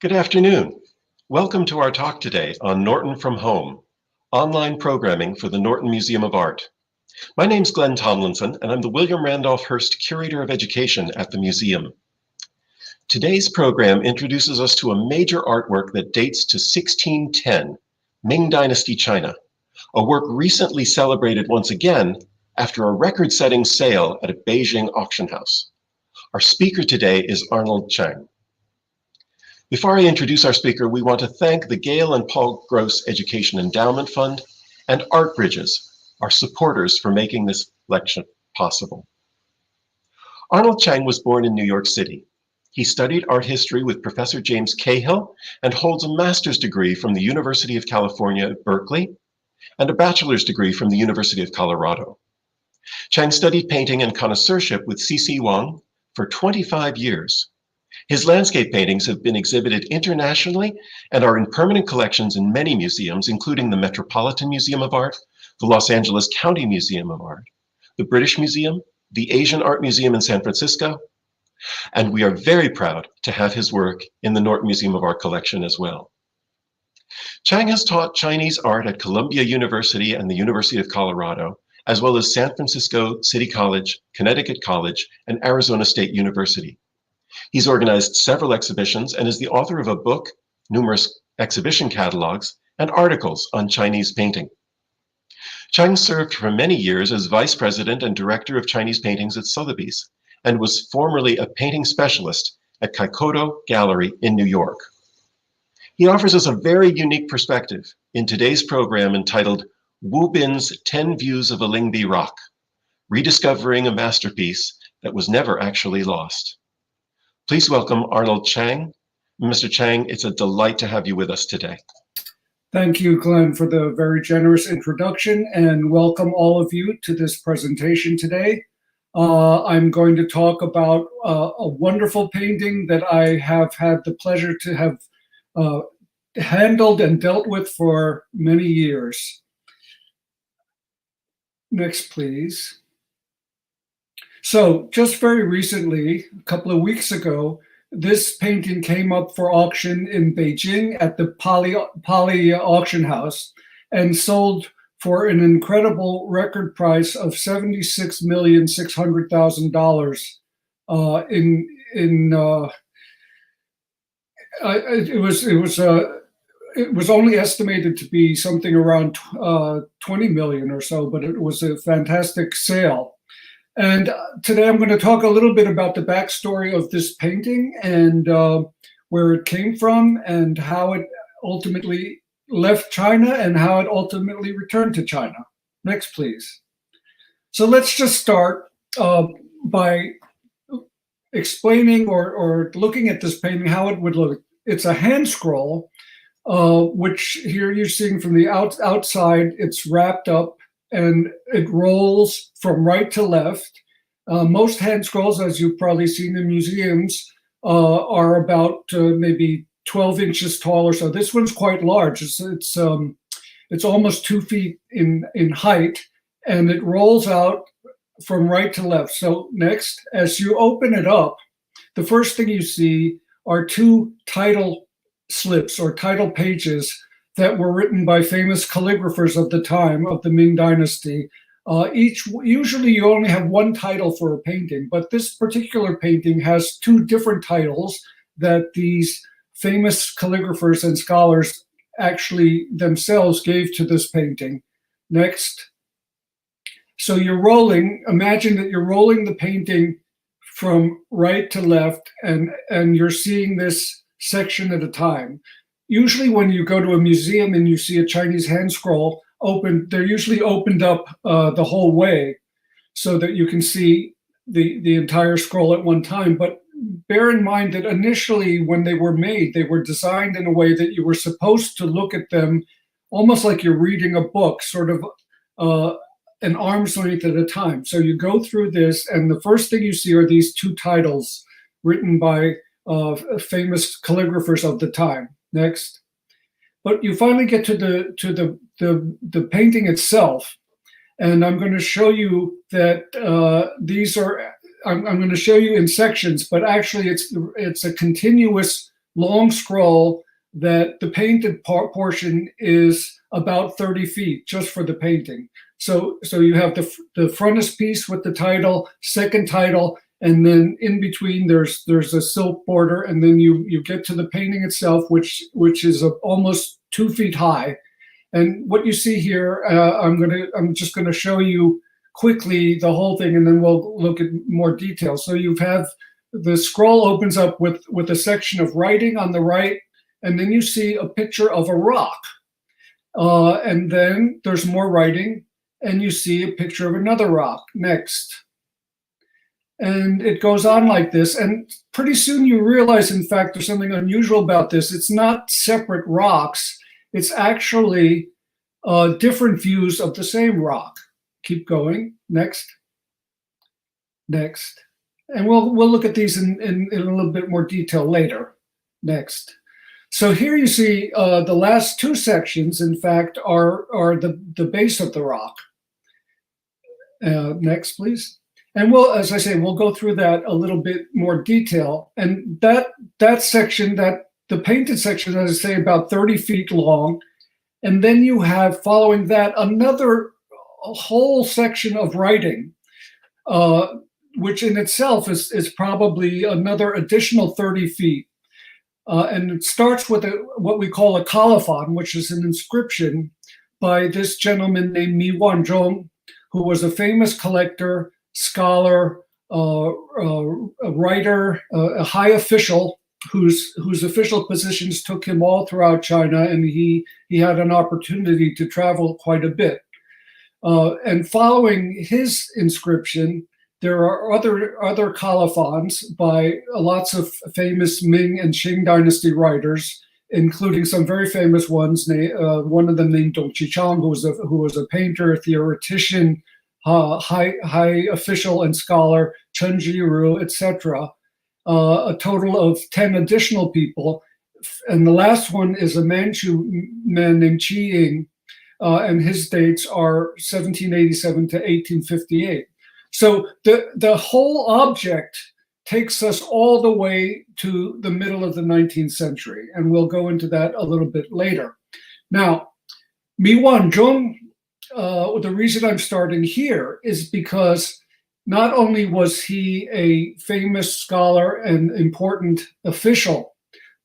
Good afternoon. Welcome to our talk today on Norton from Home, online programming for the Norton Museum of Art. My name's Glenn Tomlinson, and I'm the William Randolph Hearst Curator of Education at the museum. Today's program introduces us to a major artwork that dates to 1610, Ming Dynasty China, a work recently celebrated once again after a record-setting sale at a Beijing auction house. Our speaker today is Arnold Chang. Before I introduce our speaker, we want to thank the Gail and Paul Gross Education Endowment Fund and Art Bridges, our supporters, for making this lecture possible. Arnold Chang was born in New York City. He studied art history with Professor James Cahill and holds a master's degree from the University of California at Berkeley and a bachelor's degree from the University of Colorado. Chang studied painting and connoisseurship with C.C. Wang for 25 years. His landscape paintings have been exhibited internationally and are in permanent collections in many museums, including the Metropolitan Museum of Art, the Los Angeles County Museum of Art, the British Museum, the Asian Art Museum in San Francisco, and we are very proud to have his work in the Norton Museum of Art collection as well. Chang has taught Chinese art at Columbia University and the University of Colorado, as well as San Francisco City College, Connecticut College, and Arizona State University. He's organized several exhibitions and is the author of a book, numerous exhibition catalogs, and articles on Chinese painting. Chang served for many years as vice president and director of Chinese paintings at Sotheby's, and was formerly a painting specialist at Kaikoto Gallery in New York. He offers us a very unique perspective in today's program entitled Wu Bin's 10 Views of a Lingbi Rock, Rediscovering a Masterpiece that was never actually lost. Please welcome Arnold Chang. Mr. Chang, it's a delight to have you with us today. Thank you, Glenn, for the very generous introduction, and welcome all of you to this presentation today. I'm going to talk about a wonderful painting that I have had the pleasure to have handled and dealt with for many years. Next, please. So just very recently, a couple of weeks ago, this painting came up for auction in Beijing at the Poly auction house and sold for an incredible record price of $76,600,000. It was only estimated to be something around 20 million or so, but it was a fantastic sale. And today I'm going to talk a little bit about the backstory of this painting and where it came from and how it ultimately left China and how it ultimately returned to China. Next, please. So let's just start by explaining or looking at this painting, how it would look. It's a hand scroll, which here you're seeing from the outside, it's wrapped up and it rolls from right to left. Most hand scrolls, as you've probably seen in museums, are about maybe 12 inches tall or so. This one's quite large. It's almost 2 feet in height, and it rolls out from right to left. So next, as you open it up, the first thing you see are two title slips or title pages that were written by famous calligraphers of the time of the Ming Dynasty. Usually you only have one title for a painting, but this particular painting has two different titles that these famous calligraphers and scholars actually themselves gave to this painting. Next. So you're rolling, imagine that you're rolling the painting from right to left, and you're seeing this section at a time. Usually when you go to a museum and you see a Chinese hand scroll open, they're usually opened up the whole way so that you can see the entire scroll at one time. But bear in mind that initially when they were made, they were designed in a way that you were supposed to look at them almost like you're reading a book, sort of an arm's length at a time. So you go through this, and the first thing you see are these two titles written by famous calligraphers of the time. Next. But you finally get to the painting itself, and I'm going to show you that these are. I'm going to show you in sections, but actually it's a continuous long scroll that the painted portion is about 30 feet just for the painting. So you have the frontispiece with the title, second title, and then in between there's a silk border, and then you get to the painting itself, which is almost 2 feet high. And what you see here, I'm just gonna show you quickly the whole thing, and then we'll look at more detail. So you have the scroll opens up with a section of writing on the right, and then you see a picture of a rock. And then there's more writing, and you see a picture of another rock next. And it goes on like this. And pretty soon you realize, in fact, there's something unusual about this. It's not separate rocks. It's actually different views of the same rock. Keep going. Next. Next. And we'll look at these in a little bit more detail later. Next. So here you see the last two sections, in fact, are the base of the rock. Next, please. And as I say, we'll go through that a little bit more detail. And that section, the painted section, as I say, about 30 feet long. And then you have, following that, another whole section of writing, which in itself is probably another additional 30 feet. And it starts with what we call a colophon, which is an inscription by this gentleman named Mi Wanzhong, who was a famous collector, scholar, a writer, a high official whose official positions took him all throughout China, and he had an opportunity to travel quite a bit. And following his inscription, there are other colophons by lots of famous Ming and Qing dynasty writers, including some very famous ones. One of them named Dong Qichang, who was a painter, theoretician, high official and scholar, Chen Jiru, etc. A total of 10 additional people. And the last one is a Manchu man named Qi Ying, and his dates are 1787 to 1858. So the whole object takes us all the way to the middle of the 19th century, and we'll go into that a little bit later. Now, Mi Wanzhong, the reason I'm starting here is because not only was he a famous scholar and important official,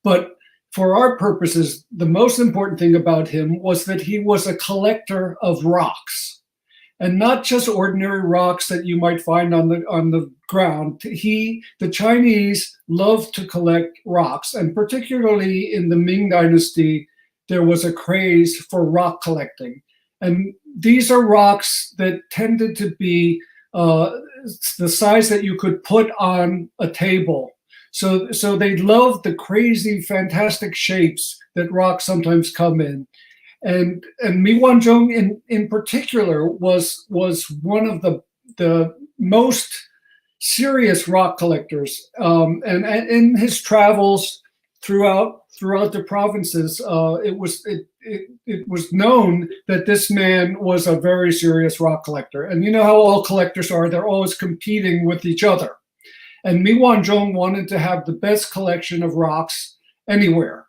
but for our purposes, the most important thing about him was that he was a collector of rocks. And not just ordinary rocks that you might find on the ground. The Chinese loved to collect rocks, and particularly in the Ming Dynasty, there was a craze for rock collecting. And these are rocks that tended to be the size that you could put on a table. So they loved the crazy, fantastic shapes that rocks sometimes come in. And Mi Wanzhong in particular was one of the most serious rock collectors. And in his travels throughout the provinces, it was known that this man was a very serious rock collector. And you know how all collectors are; they're always competing with each other. And Mi Wanzhong wanted to have the best collection of rocks anywhere.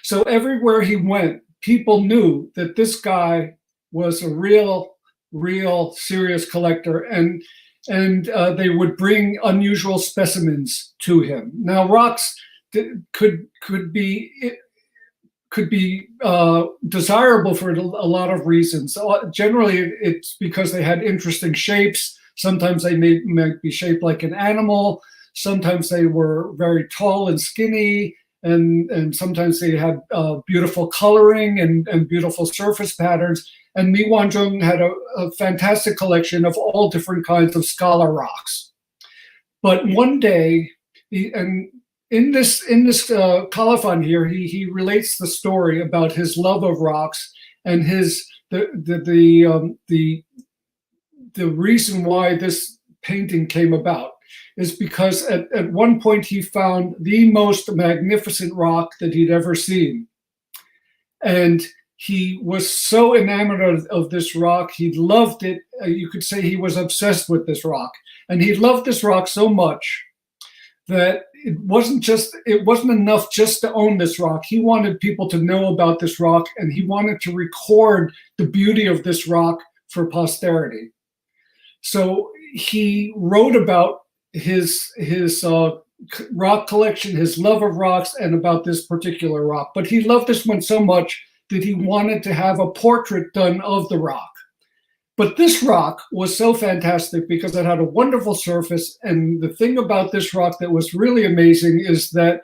So everywhere he went, people knew that this guy was a real serious collector, and they would bring unusual specimens to him. Now, rocks could be desirable for a lot of reasons. Generally, it's because they had interesting shapes. Sometimes they might be shaped like an animal. Sometimes they were very tall and skinny. And sometimes they had beautiful coloring and beautiful surface patterns. And Mi Wanzhong had a fantastic collection of all different kinds of scholar rocks. But one day, in this colophon here, he relates the story about his love of rocks and the reason why this painting came about. Is because at one point he found the most magnificent rock that he'd ever seen. And he was so enamored of this rock, he loved it. You could say he was obsessed with this rock. And he loved this rock so much that it wasn't enough just to own this rock. He wanted people to know about this rock, and he wanted to record the beauty of this rock for posterity. So he wrote about his rock collection, his love of rocks, and about this particular rock. But he loved this one so much that he wanted to have a portrait done of the rock. But this rock was so fantastic because it had a wonderful surface. And the thing about this rock that was really amazing is that,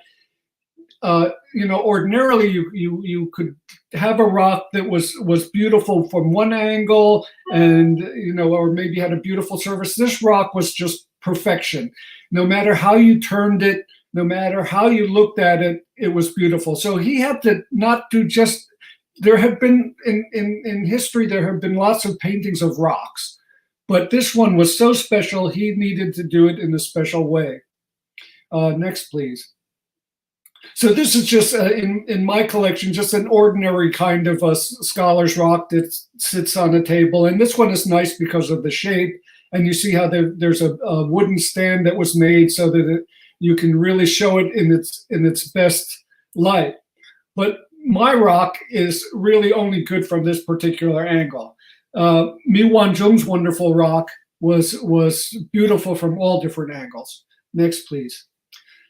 ordinarily you could have a rock that was beautiful from one angle and, or maybe had a beautiful surface. This rock was just perfection. No matter how you turned it, no matter how you looked at it, it was beautiful. So he had to not do just, there have been, in history, there have been lots of paintings of rocks, but this one was so special, he needed to do it in a special way. Next, please. So this is just, in my collection, just an ordinary kind of a scholar's rock that sits on a table. And this one is nice because of the shape. And you see how there's a wooden stand that was made so that you can really show it in its best light. But my rock is really only good from this particular angle. Mi Wanzhong's wonderful rock was beautiful from all different angles. Next, please.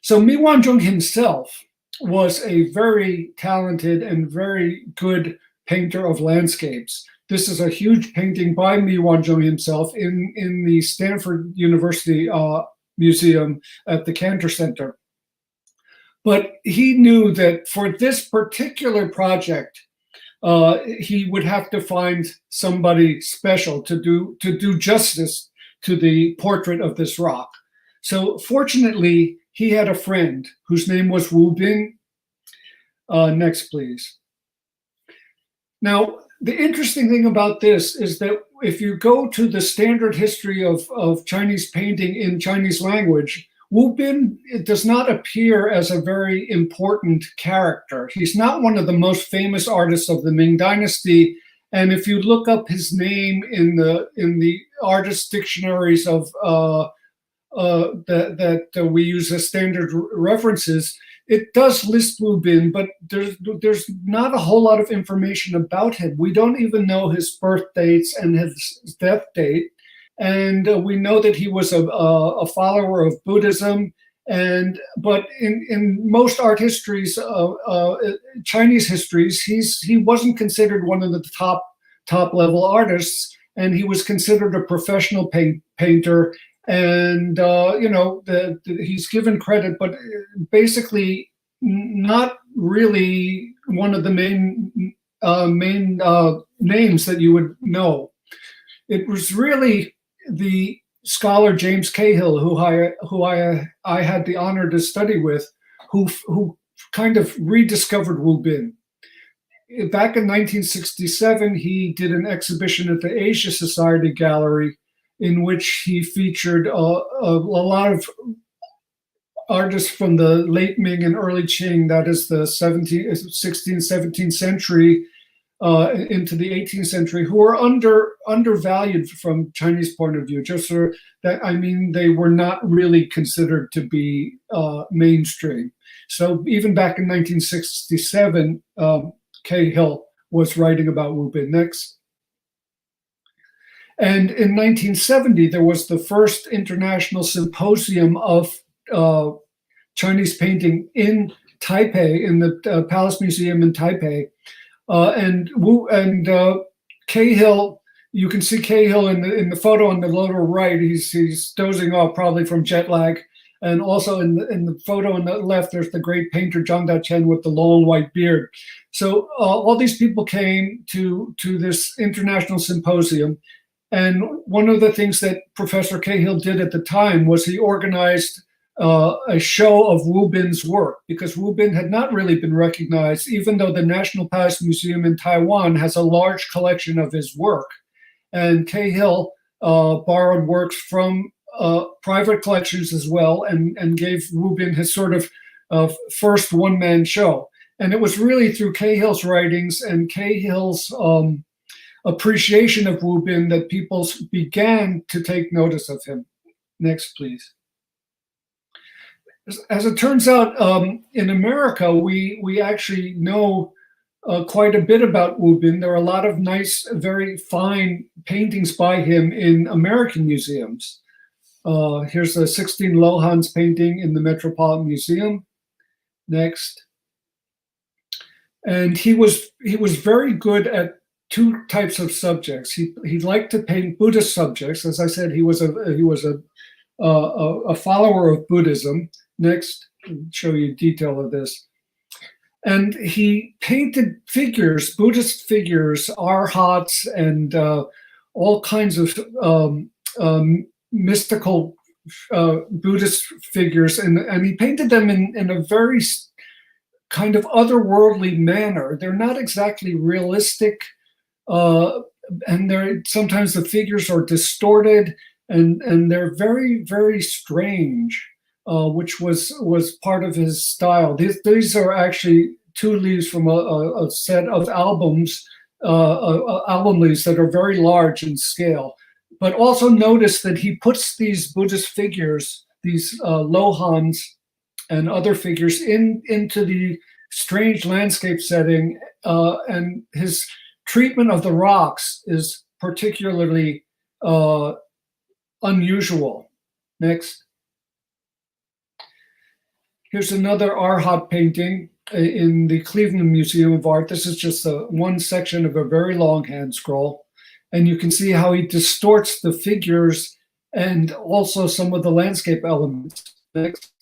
So Mi Wanzhong himself was a very talented and very good painter of landscapes. This is a huge painting by Mi Wanzhong himself in the Stanford University Museum at the Cantor Center. But he knew that for this particular project, he would have to find somebody special to do justice to the portrait of this rock. So fortunately, he had a friend whose name was Wu Bin. Next, please. Now, the interesting thing about this is that if you go to the standard history of Chinese painting in Chinese language, Wu Bin does not appear as a very important character. He's not one of the most famous artists of the Ming Dynasty. And if you look up his name in the artist dictionaries of that we use as standard references, it does list Wu Bin, but there's not a whole lot of information about him. We don't even know his birth dates and his death date. And we know that he was a follower of Buddhism. But in most art histories, Chinese histories, he wasn't considered one of the top level artists, and he was considered a professional painter. And he's given credit, but basically not really one of the main names that you would know. It was really the scholar James Cahill, who I had the honor to study with, who kind of rediscovered Wu Bin. Back in 1967, he did an exhibition at the Asia Society Gallery, in which he featured a lot of artists from the late Ming and early Qing, that is the 16th, 17th century into the 18th century, who were undervalued from Chinese point of view. They were not really considered to be mainstream. So even back in 1967, Cahill was writing about Wu Bin. Next. And in 1970, there was the first international symposium of Chinese painting in Taipei, in the Palace Museum in Taipei. And Cahill, you can see Cahill in the photo on the lower right. He's dozing off, probably from jet lag. And also in the photo on the left, there's the great painter Zhang Daqian with the long white beard. So all these people came to this international symposium. And one of the things that Professor Cahill did at the time was he organized a show of Wu Bin's work, because Wu Bin had not really been recognized, even though the National Palace Museum in Taiwan has a large collection of his work. And Cahill borrowed works from private collections as well, and gave Wu Bin his sort of first one-man show. And it was really through Cahill's writings and Cahill's appreciation of Wu Bin that people began to take notice of him. Next, please. As it turns out, in America, we actually know quite a bit about Wu Bin. There are a lot of nice, very fine paintings by him in American museums. Here's a 16 Lohans painting in the Metropolitan Museum. Next. And he was very good at two types of subjects. He liked to paint Buddhist subjects. As I said, he was a follower of Buddhism. Next, I'll show you detail of this. And he painted figures, Buddhist figures, arhats, and all kinds of mystical Buddhist figures, and he painted them in a very kind of otherworldly manner. They're not exactly realistic, and sometimes the figures are distorted, and they're very, very strange, which was part of his style. These are actually two leaves from a set of albums, album leaves that are very large in scale. But also notice that he puts these Buddhist figures, these lohans and other figures into the strange landscape setting, and his treatment of the rocks is particularly unusual. Next. Here's another Arhat painting in the Cleveland Museum of Art. This is just one section of a very long hand scroll. And you can see how he distorts the figures and also some of the landscape elements. Next.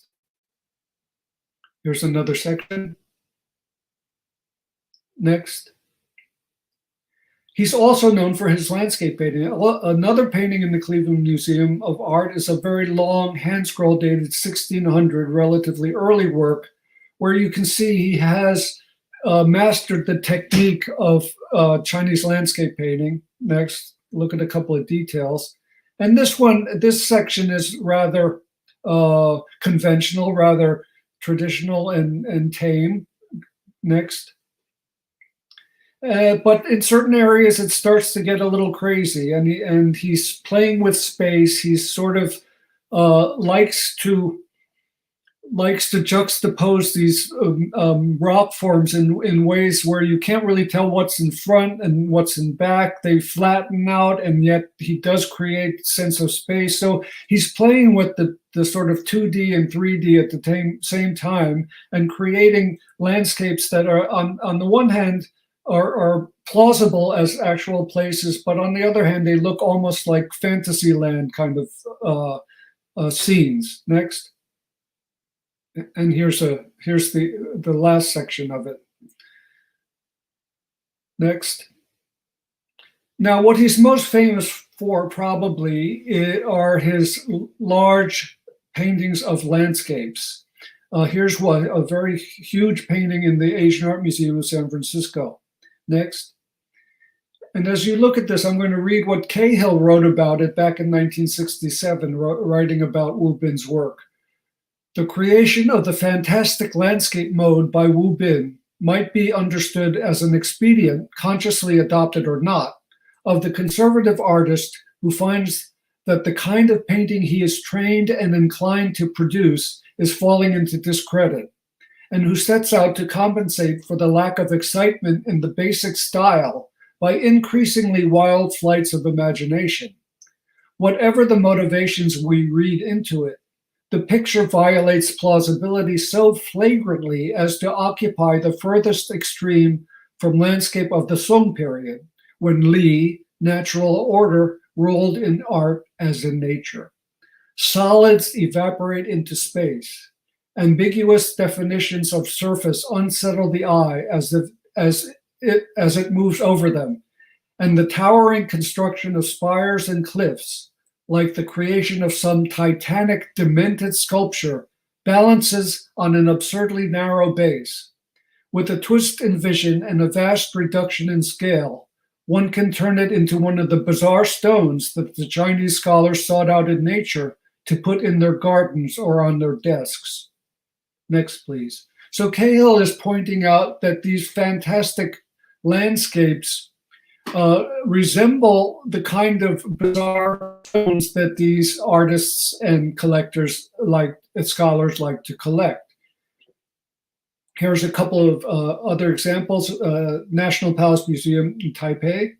Here's another section. Next. He's also known for his landscape painting. Another painting in the Cleveland Museum of Art is a very long hand scroll dated 1600, relatively early work, where you can see he has mastered the technique of Chinese landscape painting. Next, look at a couple of details. And this section is rather conventional, rather traditional and tame. Next. But in certain areas, it starts to get a little crazy, and he's playing with space. He's sort of likes to juxtapose these rock forms in ways where you can't really tell what's in front and what's in back. They flatten out, and yet he does create a sense of space. So he's playing with the sort of 2D and 3D at the same time, and creating landscapes that are on the one hand are plausible as actual places, but on the other hand, they look almost like Fantasyland kind of scenes. Next. And here's the last section of it. Next. Now, what he's most famous for probably are his large paintings of landscapes. Here's a very huge painting in the Asian Art Museum of San Francisco. Next. And as you look at this, I'm going to read what Cahill wrote about it back in 1967, writing about Wu Bin's work. The creation of the fantastic landscape mode by Wu Bin might be understood as an expedient, consciously adopted or not, of the conservative artist who finds that the kind of painting he is trained and inclined to produce is falling into discredit, and who sets out to compensate for the lack of excitement in the basic style by increasingly wild flights of imagination. Whatever the motivations we read into it, the picture violates plausibility so flagrantly as to occupy the furthest extreme from landscape of the Song period, when Li, natural order, ruled in art as in nature. Solids evaporate into space. Ambiguous definitions of surface unsettle the eye as it moves over them, and the towering construction of spires and cliffs, like the creation of some titanic, demented sculpture, balances on an absurdly narrow base. With a twist in vision and a vast reduction in scale, one can turn it into one of the bizarre stones that the Chinese scholars sought out in nature to put in their gardens or on their desks. Next, please. So Cahill is pointing out that these fantastic landscapes resemble the kind of bizarre stones that these artists and collectors liked scholars like to collect. Here's a couple of other examples. National Palace Museum in Taipei.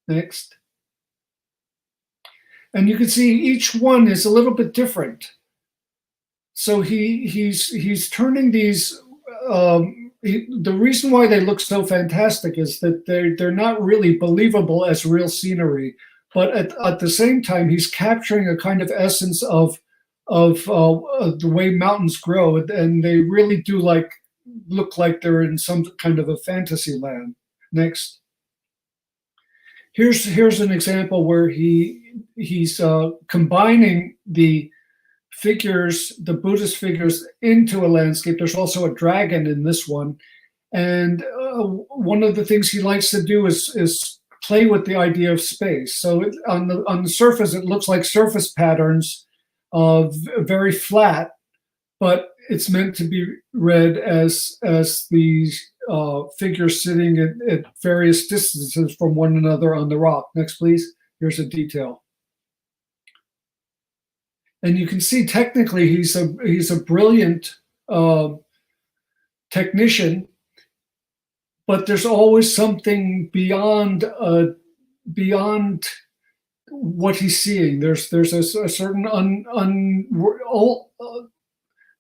Next. And you can see each one is a little bit different. So he's turning these. The reason why they look so fantastic is that they're not really believable as real scenery, but at the same time he's capturing a kind of essence of the way mountains grow, and they really do look like they're in some kind of a fantasy land. Next. Here's an example where he's combining the figures, the Buddhist figures, into a landscape. There's also a dragon in this one, and one of the things he likes to do is play with the idea of space. So on the surface, it looks like surface patterns, very flat, but it's meant to be read as these figures sitting at various distances from one another on the rock. Next, please. Here's a detail. And you can see technically he's a brilliant technician, but there's always something beyond what he's seeing. There's a certain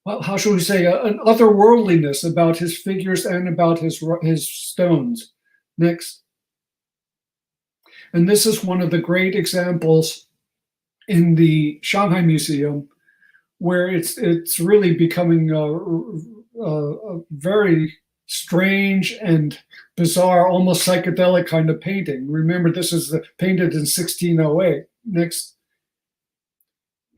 how shall we say, an otherworldliness about his figures and about his stones. Next. And this is one of the great examples in the Shanghai Museum, where it's really becoming a very strange and bizarre, almost psychedelic kind of painting. Remember, this is painted in 1608. Next.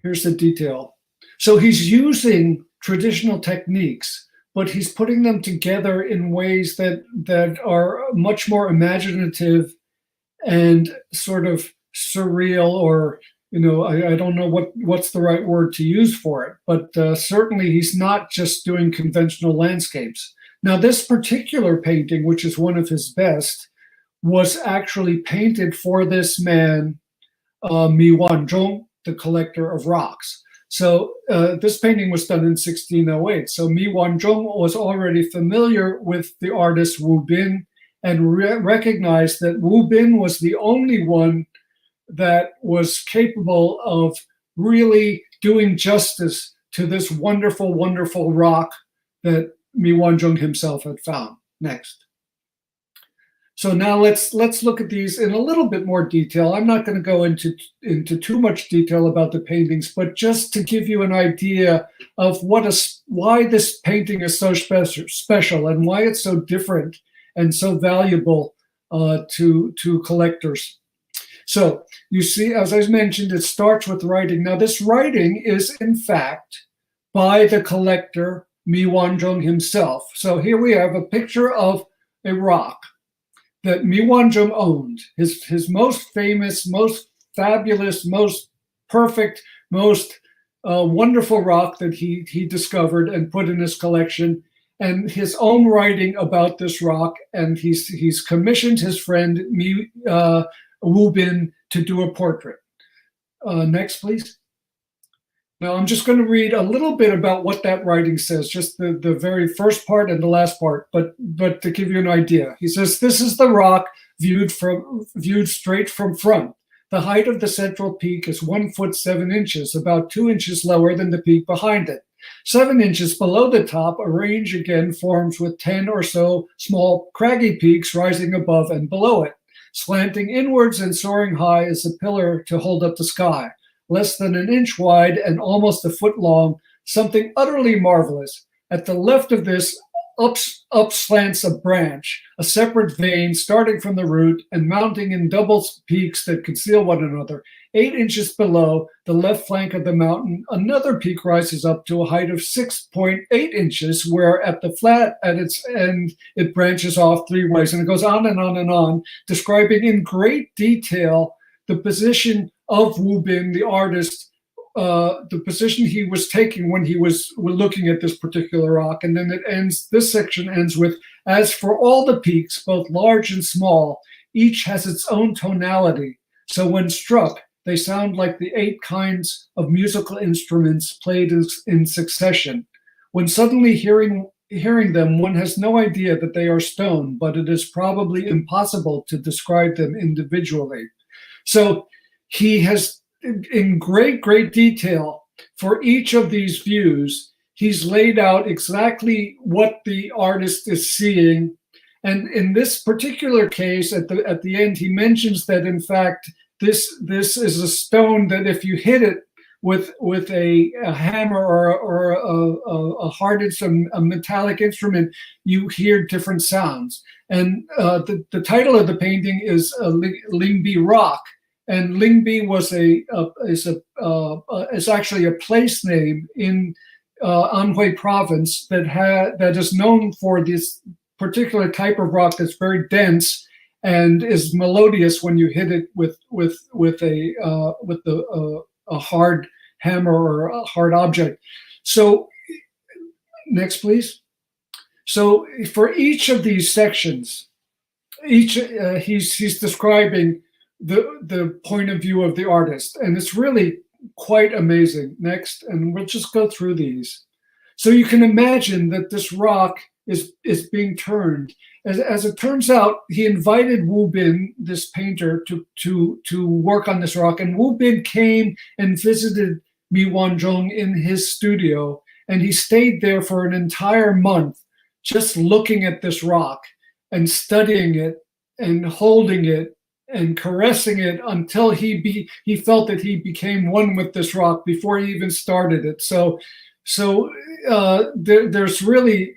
Here's the detail. So he's using traditional techniques, but he's putting them together in ways that are much more imaginative and sort of surreal, or I don't know what's the right word to use for it, but certainly he's not just doing conventional landscapes. Now, this particular painting, which is one of his best, was actually painted for this man, Mi Wanzhong, the collector of rocks. So this painting was done in 1608. So Mi Wanzhong was already familiar with the artist Wu Bin and recognized that Wu Bin was the only one that was capable of really doing justice to this wonderful, wonderful rock that Mi Wanzhong himself had found. Next. So now let's look at these in a little bit more detail. I'm not going to go into too much detail about the paintings, but just to give you an idea of why this painting is so special and why it's so different and so valuable to collectors. So you see, as I mentioned, it starts with writing. Now this writing is in fact by the collector Mi Wanzhong himself. So here we have a picture of a rock that Mi Wanzhong owned, his most famous, most fabulous, most perfect, most wonderful rock that he discovered and put in his collection, and his own writing about this rock. And he's commissioned his friend Wu Bin to do a portrait. Next, please. Now I'm just going to read a little bit about what that writing says, just the very first part and the last part, but to give you an idea. He says, "This is the rock viewed straight from front. The height of the central peak is 1 foot 7 inches, about 2 inches lower than the peak behind it. 7 inches below the top, a range again forms with 10 or so small craggy peaks rising above and below it. Slanting inwards and soaring high is a pillar to hold up the sky. Less than an inch wide and almost a foot long, something utterly marvelous. At the left of this up slants a branch, a separate vein starting from the root and mounting in double peaks that conceal one another. 8 inches below the left flank of the mountain, another peak rises up to a height of 6.8 inches, where at the flat at its end, it branches off 3 ways." And it goes on and on and on, describing in great detail the position of Wu Bin, the artist, the position he was taking when he was looking at this particular rock. And then this section ends with, "As for all the peaks, both large and small, each has its own tonality. So when struck, They sound like the 8 kinds of musical instruments played in succession. When suddenly hearing them, one has no idea that they are stone, but it is probably impossible to describe them individually. So he has, in great, great detail, for each of these views, he's laid out exactly what the artist is seeing. And in this particular case, at the end, he mentions that, in fact, this is a stone that if you hit it with a hammer or a hard instrument, a metallic instrument, you hear different sounds. And the title of the painting is Lingbi Rock. And Lingbi was is actually a place name in Anhui province that is known for this particular type of rock that's very dense and is melodious when you hit it with a hard hammer or a hard object. So next, please. So for each of these sections, he's describing the point of view of the artist, and it's really quite amazing. Next, and we'll just go through these. So you can imagine that this rock is being turned. As it turns out, he invited Wu Bin, this painter, to work on this rock, and Wu Bin came and visited Mi Wanzhong in his studio, and he stayed there for an entire month just looking at this rock and studying it and holding it and caressing it until he felt that he became one with this rock before he even started it. So there's really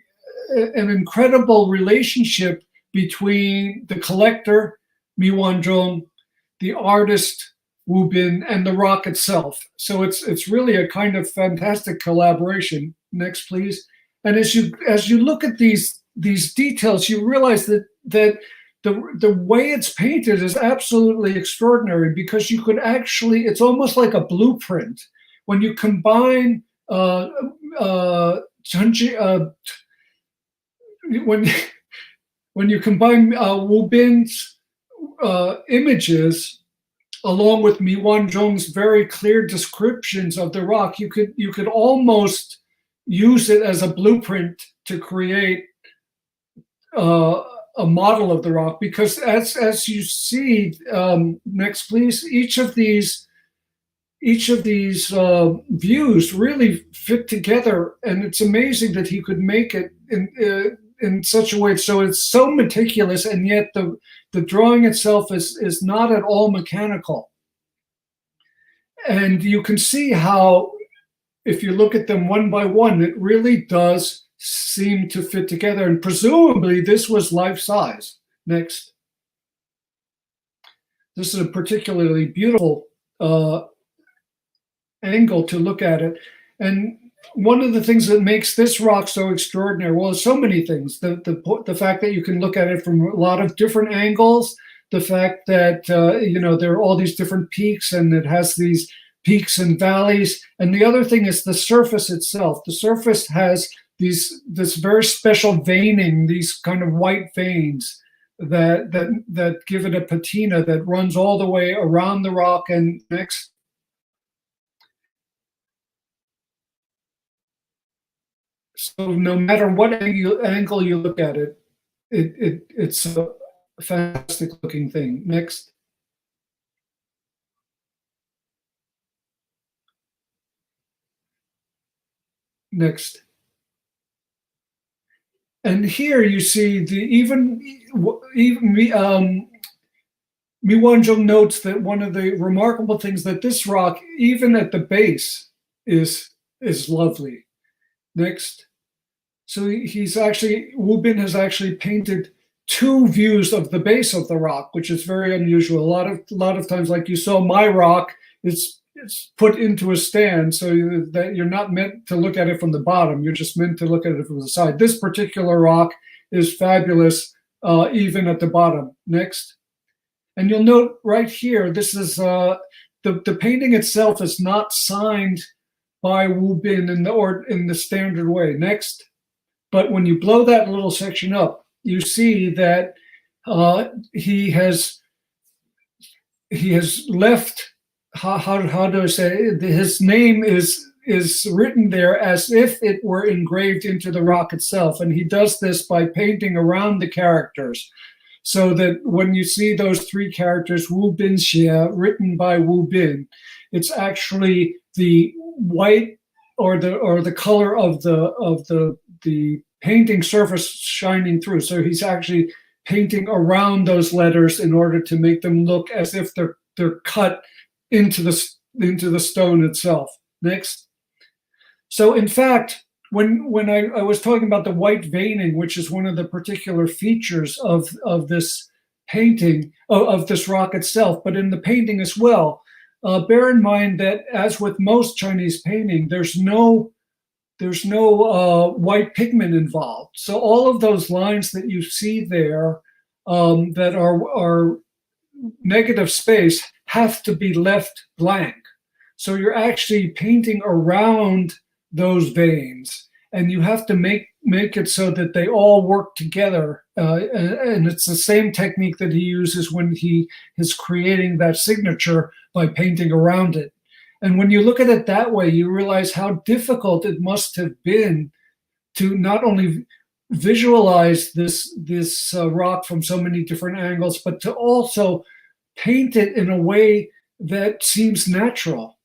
an incredible relationship between the collector, Mi Wanzhong, the artist, Wu Bin, and the rock itself. So it's really a kind of fantastic collaboration. Next, please. And as you look at these details, you realize that the way it's painted is absolutely extraordinary, because you could actually, it's almost like a blueprint. When you combine when you combine Wu Bin's images along with Mi Wanzhong's very clear descriptions of the rock, you could almost use it as a blueprint to create a model of the rock, because as you see, next please, each of these views really fit together, and it's amazing that he could make it in such a way. So it's so meticulous, and yet the drawing itself is not at all mechanical. And you can see how, if you look at them one by one, it really does seem to fit together. And presumably this was life size. Next. This is a particularly beautiful angle to look at it. And one of the things that makes this rock so extraordinary, well, so many things. The fact that you can look at it from a lot of different angles, the fact that there are all these different peaks, and it has these peaks and valleys. And the other thing is the surface itself. The surface has this very special veining, these kind of white veins that give it a patina that runs all the way around the rock. And next. So no matter what angle you look at it, it's a fantastic looking thing. Next. Next. And here you see even Mi Wanzhong notes that one of the remarkable things that this rock, even at the base, is lovely. Next. So Wu Bin has actually painted 2 views of the base of the rock, which is very unusual. A lot of times, like you saw my rock, it's put into a stand, so that you're not meant to look at it from the bottom. You're just meant to look at it from the side. This particular rock is fabulous, even at the bottom. Next. And you'll note right here, this is the painting itself is not signed by Wu Bin in the standard way. Next. But when you blow that little section up, you see that he has left how do I say, his name is written there as if it were engraved into the rock itself. And he does this by painting around the characters, so that when you see those three characters, Wu Bin Xie, written by Wu Bin, it's actually the white or the color of the painting surface shining through. So he's actually painting around those letters in order to make them look as if they're cut into the stone itself. Next. So in fact, when I was talking about the white veining, which is one of the particular features of this painting, of this rock itself, but in the painting as well, bear in mind that as with most Chinese painting, there's no white pigment involved. So all of those lines that you see there that are negative space have to be left blank. So you're actually painting around those veins, and you have to make it so that they all work together. And it's the same technique that he uses when he is creating that signature by painting around it. And when you look at it that way, you realize how difficult it must have been to not only visualize this rock from so many different angles, but to also paint it in a way that seems natural.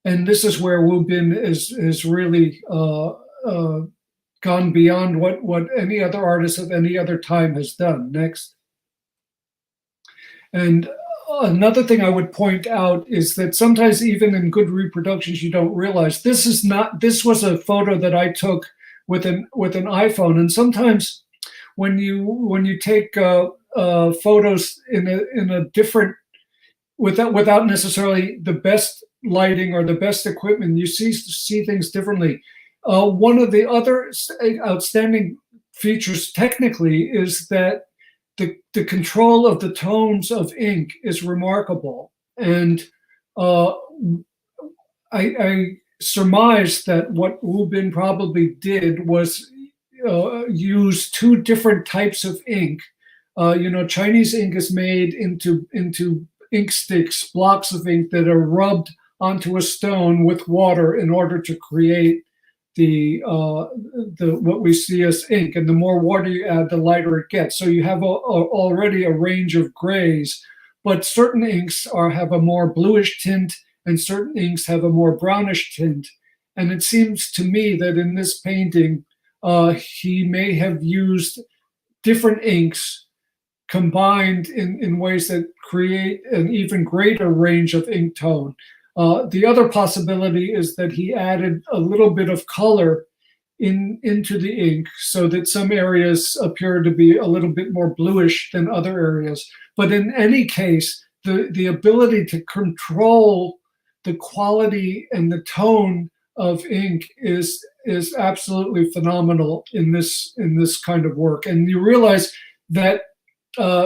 And this is where Wu Bin is really gone beyond what any other artist of any other time has done. Next. And another thing I would point out is that sometimes even in good reproductions, you don't realize this was a photo that I took with an iPhone. And sometimes when you take photos in a different, without necessarily the best lighting or the best equipment, you see things differently. One of the other outstanding features technically is that the control of the tones of ink is remarkable. And I surmise that what Wu Bin probably did was use two different types of ink. Chinese ink is made into ink sticks, blocks of ink that are rubbed onto a stone with water in order to create the what we see as ink. And the more water you add, the lighter it gets. So you have already a range of grays, but certain inks have a more bluish tint and certain inks have a more brownish tint. And it seems to me that in this painting, he may have used different inks combined in ways that create an even greater range of ink tone. The other possibility is that he added a little bit of color into the ink so that some areas appear to be a little bit more bluish than other areas. But in any case, the ability to control the quality and the tone of ink is absolutely phenomenal in this kind of work. And you realize that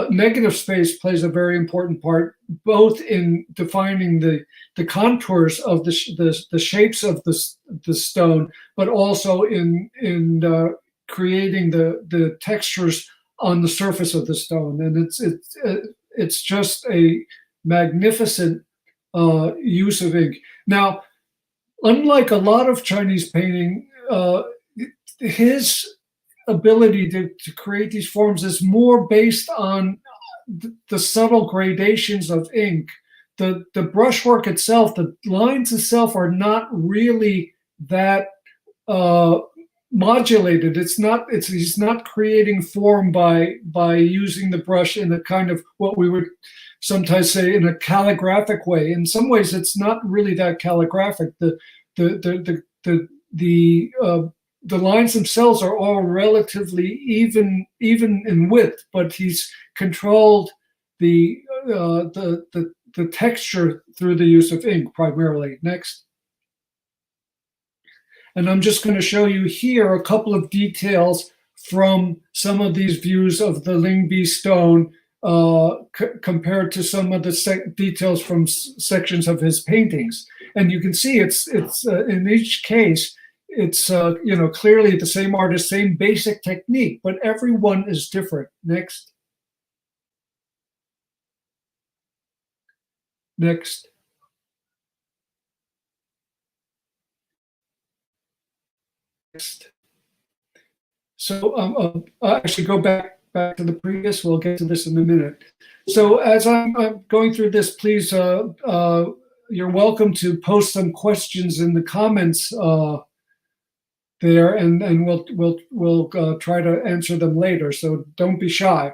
negative space plays a very important part, both in defining the contours of the shapes of the stone, but also in creating the textures on the surface of the stone. And it's just a magnificent use of ink. Now, unlike a lot of Chinese painting, his ability to create these forms is more based on the subtle gradations of ink. The brushwork itself, the lines itself are not really that modulated. He's not creating form by using the brush in a kind of what we would sometimes say in a calligraphic way. In some ways, it's not really that calligraphic. The lines themselves are all relatively even in width, but he's controlled the texture through the use of ink primarily. Next. And I'm just going to show you here a couple of details from some of these views of the Lingbi stone compared to some of the details from sections of his paintings. And you can see it's in each case, it's clearly the same artist, same basic technique, but everyone is different. Next. Next. So actually go back to the previous. We'll get to this in a minute. So as I'm going through this, please, you're welcome to post some questions in the comments there, and we'll try to answer them later. So don't be shy.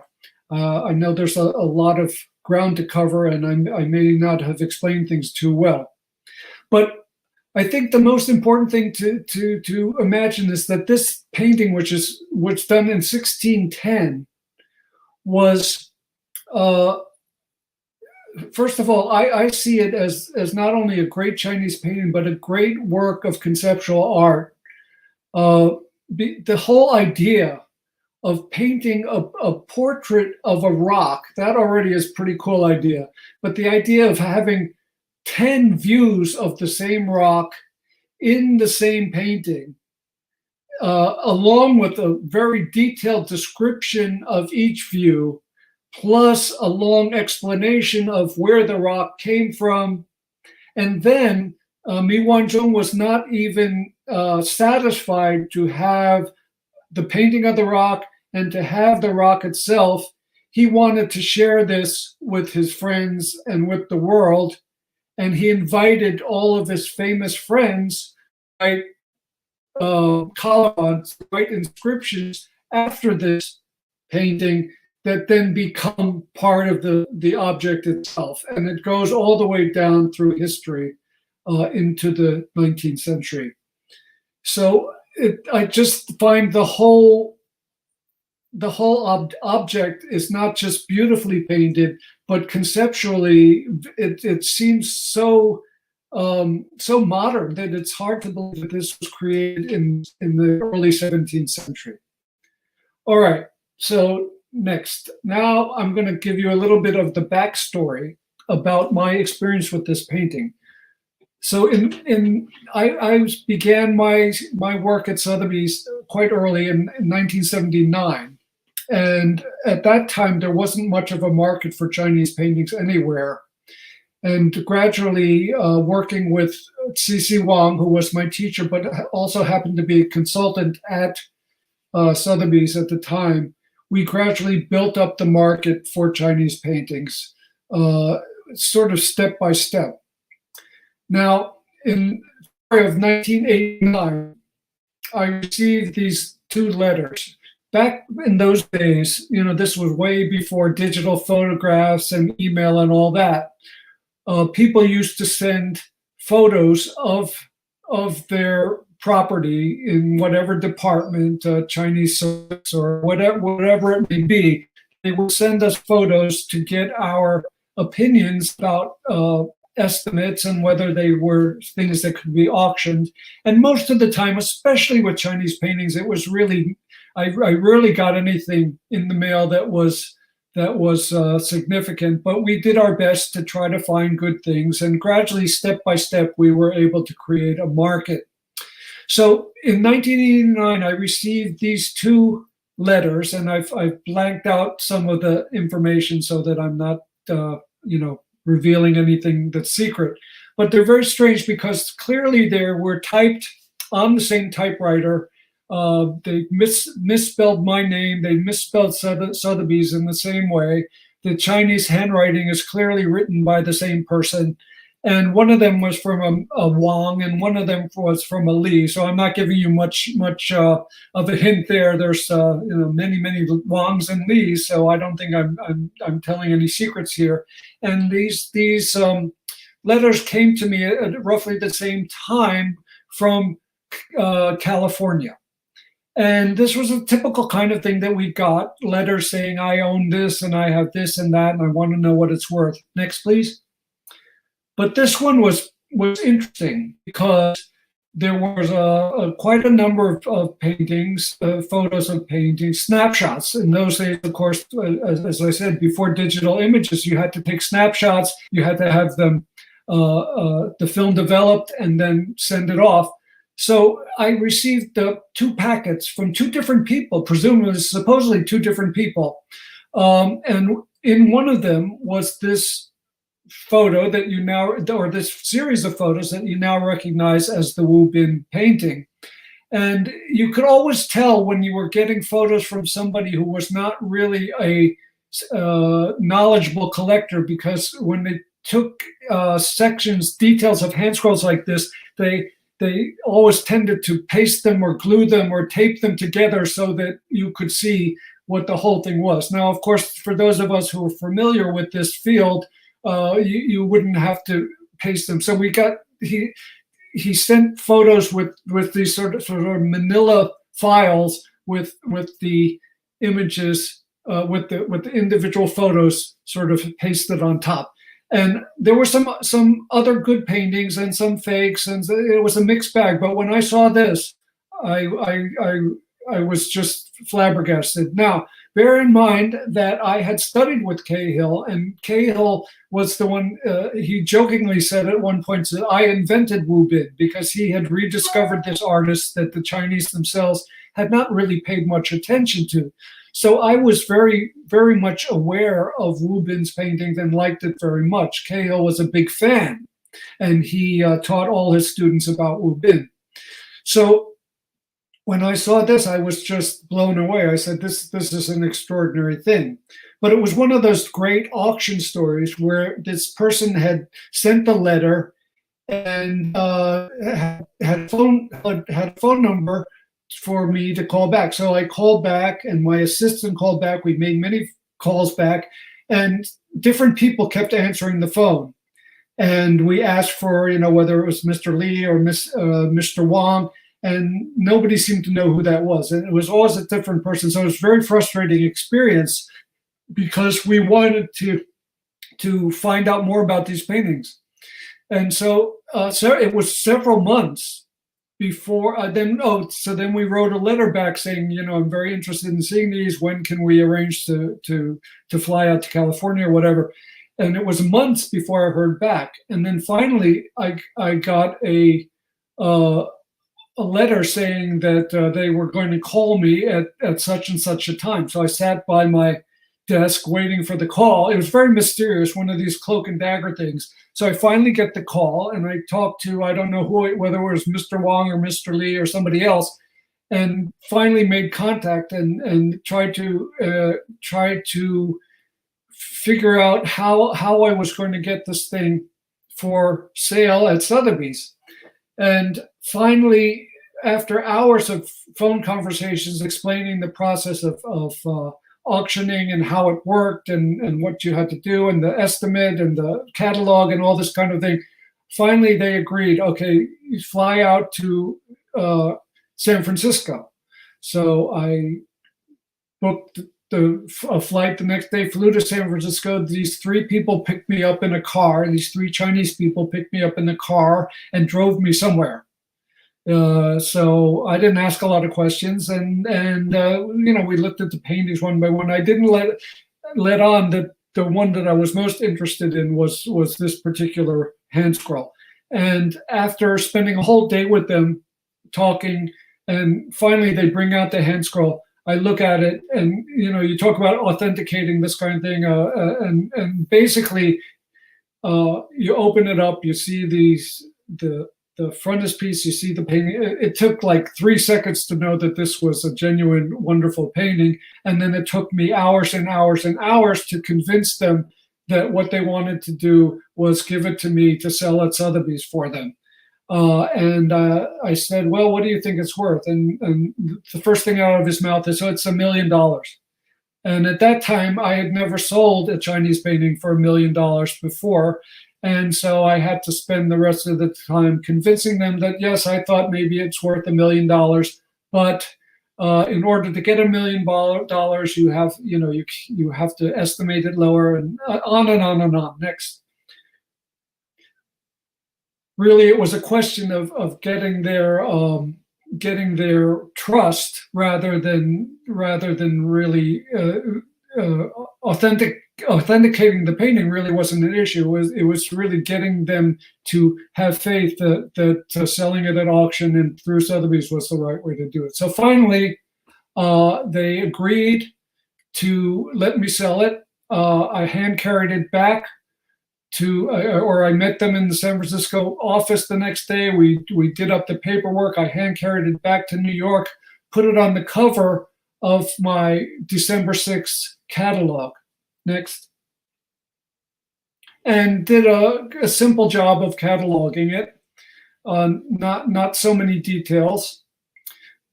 I know there's a lot of ground to cover, and I may not have explained things too well. But I think the most important thing to imagine is that this painting, which was done in 1610, was first of all, I see it as not only a great Chinese painting, but a great work of conceptual art. The whole idea of painting a portrait of a rock, that already is a pretty cool idea. But the idea of having 10 views of the same rock in the same painting, along with a very detailed description of each view, plus a long explanation of where the rock came from. And then Mi Wanzhong was not even satisfied to have the painting of the rock and to have the rock itself. He wanted to share this with his friends and with the world. And he invited all of his famous friends to write columns, write inscriptions after this painting that then become part of the object itself. And it goes all the way down through history into the 19th century. So I just find the whole object is not just beautifully painted, but conceptually it seems so modern that it's hard to believe that this was created in the early 17th century. All right, so next. Now I'm going to give you a little bit of the backstory about my experience with this painting. So I began my work at Sotheby's quite early in 1979. And at that time, there wasn't much of a market for Chinese paintings anywhere. And gradually working with C.C. Wang, who was my teacher, but also happened to be a consultant at Sotheby's at the time, we gradually built up the market for Chinese paintings, sort of step by step. Now, in February of 1989, I received these two letters. Back in those days, this was way before digital photographs and email and all that. People used to send photos of their property in whatever department, Chinese service or whatever it may be. They would send us photos to get our opinions about estimates and whether they were things that could be auctioned. And most of the time, especially with Chinese paintings, it was really, I rarely got anything in the mail that was significant, but we did our best to try to find good things. And gradually, step by step, we were able to create a market. So in 1989, I received these two letters, and I've blanked out some of the information so that I'm not, revealing anything that's secret. But they're very strange because clearly they were typed on the same typewriter. They misspelled my name. They misspelled Sotheby's in the same way. The Chinese handwriting is clearly written by the same person. And one of them was from a Wang, and one of them was from a Li. So I'm not giving you much of a hint there. There's many Wangs and Lis, so I don't think I'm telling any secrets here. And these letters came to me at roughly the same time from California. And this was a typical kind of thing that we got, letters saying, I own this and I have this and that, and I want to know what it's worth. Next, please. But this one was interesting because there was quite a number of paintings, photos of paintings, snapshots. In those days, of course, as I said, before digital images, you had to take snapshots. You had to have them, the film developed and then send it off. So I received two packets from two different people, presumably, supposedly two different people. And in one of them was this photo that you now, or this series of photos that you now recognize as the Wu Bin painting. And you could always tell when you were getting photos from somebody who was not really a knowledgeable collector, because when they took details of hand scrolls like this, they always tended to paste them or glue them or tape them together so that you could see what the whole thing was. Now, of course, for those of us who are familiar with this field, you wouldn't have to paste them. So he sent photos with these sort of manila files with the images, with the individual photos sort of pasted on top. And there were some other good paintings and some fakes, and it was a mixed bag. But when I saw this, I was just flabbergasted. Now, bear in mind that I had studied with Cahill, and Cahill was the one, he jokingly said at one point that I invented Wu Bin, because he had rediscovered this artist that the Chinese themselves had not really paid much attention to. So I was very, very much aware of Wu Bin's paintings and liked it very much. Cahill was a big fan, and he taught all his students about Wu Bin. So when I saw this, I was just blown away. I said, this is an extraordinary thing. But it was one of those great auction stories where this person had sent the letter and had a phone number for me to call back. So I called back, and my assistant called back. We made many calls back, and different people kept answering the phone. And we asked for, whether it was Mr. Lee or Mr. Wang, and nobody seemed to know who that was. And it was always a different person. So it was a very frustrating experience, because we wanted to find out more about these paintings. And so it was several months before then we wrote a letter back saying, I'm very interested in seeing these. When can we arrange to fly out to California or whatever? And it was months before I heard back. And then finally I got a letter saying that they were going to call me at such and such a time. So I sat by my desk waiting for the call. It was very mysterious, one of these cloak and dagger things. So I finally get the call, and I talked to, I don't know whether it was Mr. Wang or Mr. Lee or somebody else, and finally made contact and tried to figure out how I was going to get this thing for sale at Sotheby's. And finally, after hours of phone conversations explaining the process of auctioning and how it worked and what you had to do and the estimate and the catalog and all this kind of thing, finally they agreed, okay, you fly out to San Francisco. So I booked a flight the next day, flew to San Francisco. These three people picked me up in a car. These three Chinese people picked me up in the car and drove me somewhere. So I didn't ask a lot of questions, and we looked at the paintings one by one. I didn't let on that the one that I was most interested in was this particular hand scroll. And after spending a whole day with them, talking, and finally they bring out the hand scroll, I look at it, and you talk about authenticating this kind of thing, and basically you open it up, you see the frontispiece, you see the painting. It took like 3 seconds to know that this was a genuine, wonderful painting. And then it took me hours and hours and hours to convince them that what they wanted to do was give it to me to sell at Sotheby's for them. And I said, well, what do you think it's worth? And the first thing out of his mouth is, it's $1 million. And at that time, I had never sold a Chinese painting for $1 million before. And so I had to spend the rest of the time convincing them that, yes, I thought maybe it's worth $1 million, but in order to get $1 million, you have to estimate it lower, and on and on and on. Next. Really, it was a question of getting their trust rather than really authenticating the painting. Really wasn't an issue. It was really getting them to have faith that selling it at auction and through Sotheby's was the right way to do it. So finally, they agreed to let me sell it. I hand carried it back or I met them in the San Francisco office the next day. We did up the paperwork. I hand carried it back to New York, put it on the cover of my December 6th catalog. Next. And did a simple job of cataloging it. Not so many details,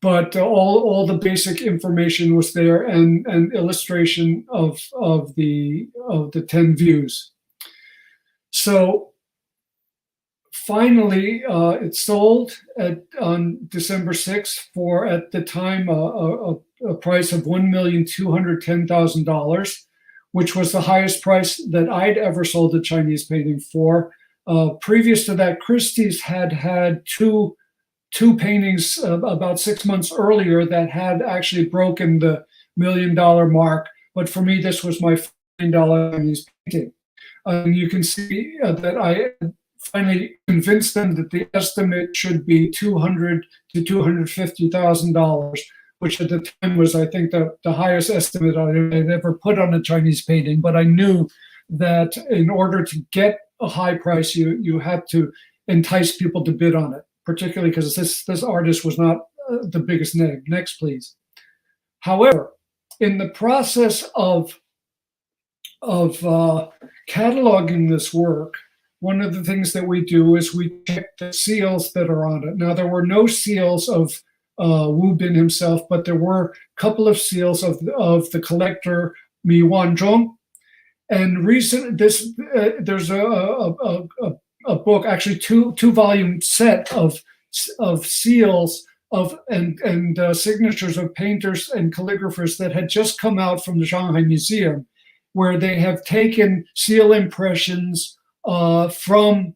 but all the basic information was there, and illustration of the 10 views. So finally, it sold on December 6th for, at the time, a price of $1,210,000, which was the highest price that I'd ever sold a Chinese painting for. Previous to that, Christie's had two paintings about 6 months earlier that had actually broken the $1 million mark. But for me, this was my $1 million Chinese painting. And you can see that I finally convinced them that the estimate should be $200,000 to $250,000, which at the time was, I think, the highest estimate I had ever put on a Chinese painting. But I knew that in order to get a high price, you had to entice people to bid on it, particularly because this artist was not the biggest name. Next, please. However, in the process of cataloging this work, one of the things that we do is we check the seals that are on it. Now, there were no seals of Wu Bin himself, but there were a couple of seals of the collector Mi Wanzhong. And there's a book, actually two-volume set of seals and signatures of painters and calligraphers that had just come out from the Shanghai Museum, where they have taken seal impressions from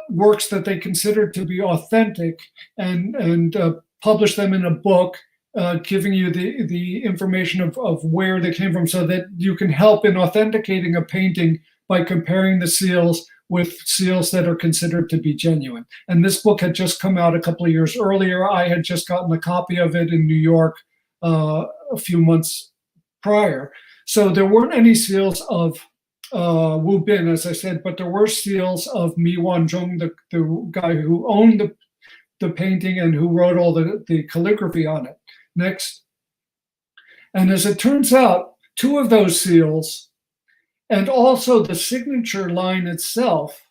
works that they considered to be authentic and published them in a book, giving you the information of where they came from, so that you can help in authenticating a painting by comparing the seals with seals that are considered to be genuine. And this book had just come out a couple of years earlier. I had just gotten a copy of it in New York a few months prior. So there weren't any seals of Wu Bin, as I said, but there were seals of Mi Wanzhong, the guy who owned the painting and who wrote all the calligraphy on it. Next. And as it turns out, two of those seals and also the signature line itself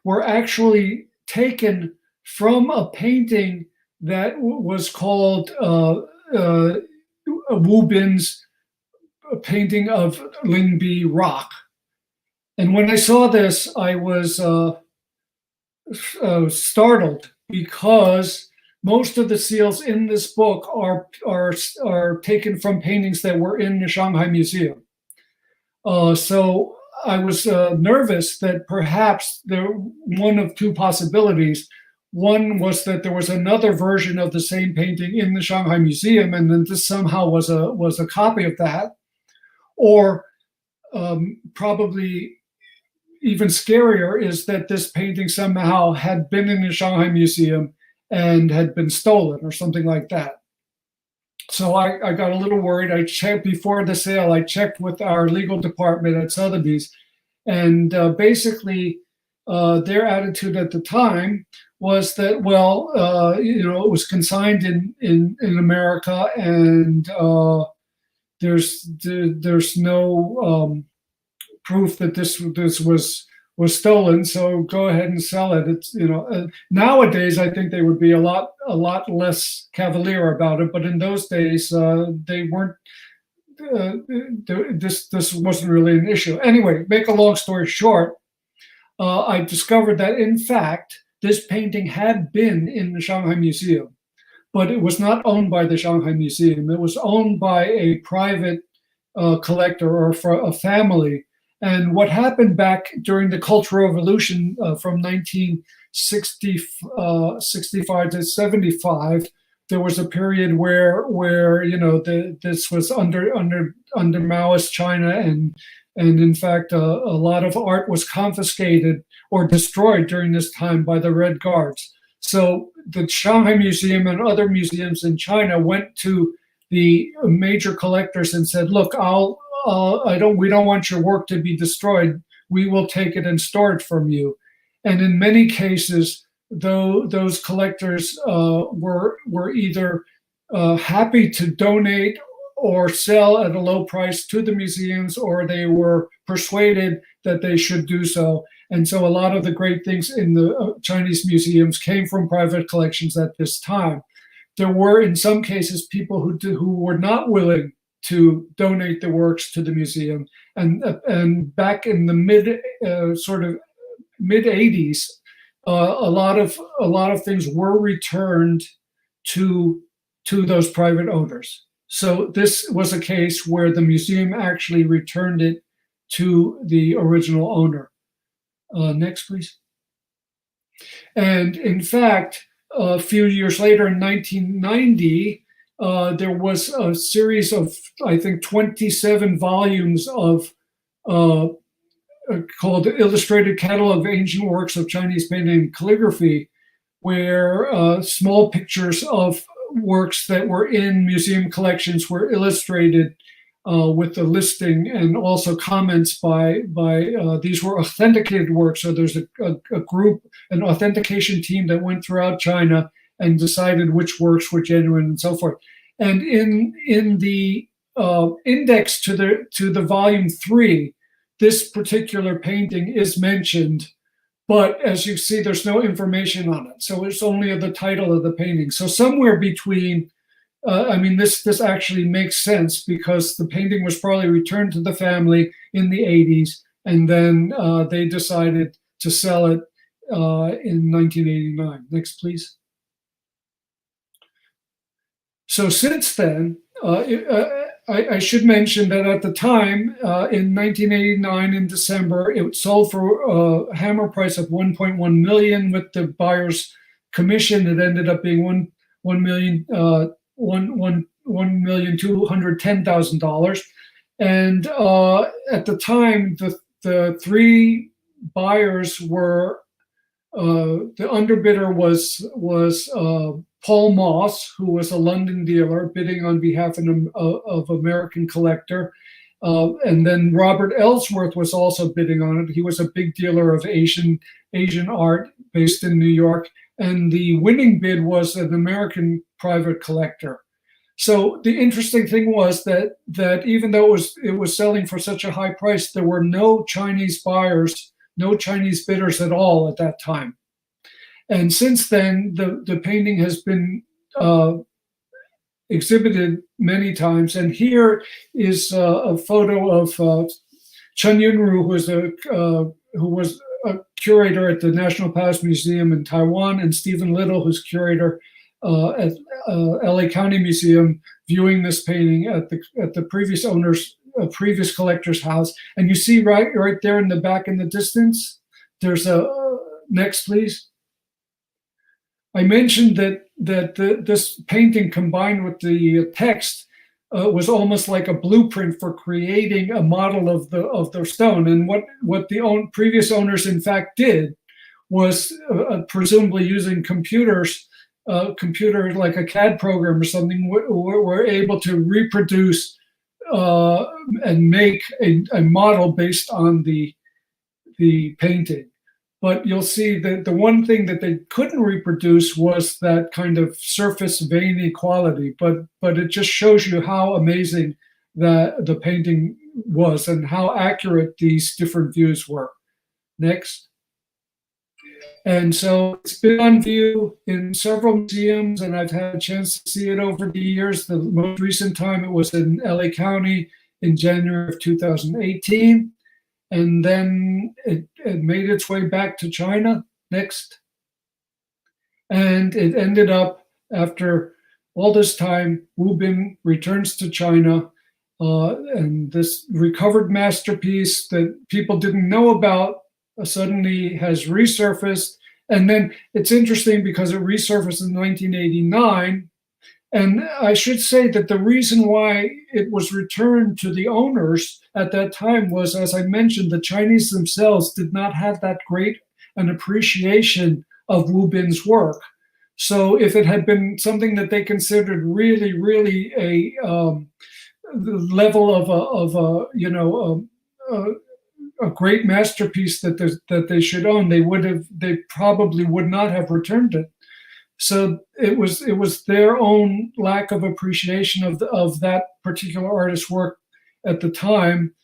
were actually taken from a painting that was called Wu Bin's painting of Lingbi rock. And when I saw this, I was startled, because most of the seals in this book are taken from paintings that were in the Shanghai Museum. So I was nervous that perhaps one of two possibilities. One was that there was another version of the same painting in the Shanghai Museum, and then this somehow was a copy of that, or probably even scarier is that this painting somehow had been in the Shanghai Museum and had been stolen or something like that. So I got a little worried. I checked before the sale. I checked with our legal department at Sotheby's, and basically their attitude at the time was that, well, it was consigned in America, and there's no proof that this was stolen, so go ahead and sell it. It's nowadays I think they would be a lot less cavalier about it, but in those days they weren't. This wasn't really an issue. Anyway, make a long story short, I discovered that in fact this painting had been in the Shanghai Museum, but it was not owned by the Shanghai Museum. It was owned by a private collector or for a family. And what happened back during the Cultural Revolution from 1965 to 75, there was a period where this was under Maoist China, and in fact a lot of art was confiscated or destroyed during this time by the Red Guards. So the Shanghai Museum and other museums in China went to the major collectors and said, "Look, we don't want your work to be destroyed. we will take it and store it from you. And in many cases, though, those collectors were either happy to donate or sell at a low price to the museums, or they were persuaded that they should do so. And so a lot of the great things in the Chinese museums came from private collections at this time. There were, in some cases, people who were not willing to donate the works to the museum. And back in the mid 80s, a lot of things were returned to those private owners. So this was a case where the museum actually returned it to the original owner. Next, please. And in fact, a few years later, in 1990, there was a series of, I think, 27 volumes of called Illustrated Catalog of Ancient Works of Chinese Painting and Calligraphy, where small pictures of works that were in museum collections were illustrated with the listing, and also comments by these were authenticated works. So there's a group, an authentication team that went throughout China and decided which works were genuine and so forth. And in the index to the volume 3, this particular painting is mentioned, but as you see, there's no information on it. So it's only the title of the painting. So somewhere between, this actually makes sense, because the painting was probably returned to the family in the 80s, and then they decided to sell it in 1989. Next, please. So since then, I should mention that at the time, in 1989, in December, it sold for a hammer price of 1.1 million. With the buyer's commission, it ended up being $1,210,000. And at the time, the three buyers were, the underbidder was Paul Moss, who was a London dealer bidding on behalf of American collector. And then Robert Ellsworth was also bidding on it. He was a big dealer of Asian art based in New York. And the winning bid was an American private collector. So the interesting thing was that even though it was selling for such a high price, there were no Chinese buyers, no Chinese bidders at all at that time. And since then, the painting has been exhibited many times. And here is a photo of Chen Yunru, who was a curator at the National Palace Museum in Taiwan, and Stephen Little, who's curator at LA County Museum, viewing this painting at the previous owner's previous collector's house. And you see right there in the back in the distance, there's a next, please. I mentioned that this painting, combined with the text, was almost like a blueprint for creating a model of the stone. And what the previous owners in fact did was, presumably using computer like a CAD program or something, were able to reproduce and make a model based on the painting. But you'll see that the one thing that they couldn't reproduce was that kind of surface veiny quality. But it just shows you how amazing the painting was and how accurate these different views were. Next. And so it's been on view in several museums, and I've had a chance to see it over the years. The most recent time it was in LA County in January of 2018. And then it made its way back to China. Next. And it ended up, after all this time, Wu Bin returns to China, and this recovered masterpiece that people didn't know about suddenly has resurfaced. And then it's interesting because it resurfaced in 1989. And I should say that the reason why it was returned to the owners at that time was, as I mentioned, the Chinese themselves did not have that great an appreciation of Wu Bin's work. So if it had been something that they considered really, really a level of a great masterpiece that they should own, they probably would not have returned it. So it was their own lack of appreciation of that particular artist's work at the time,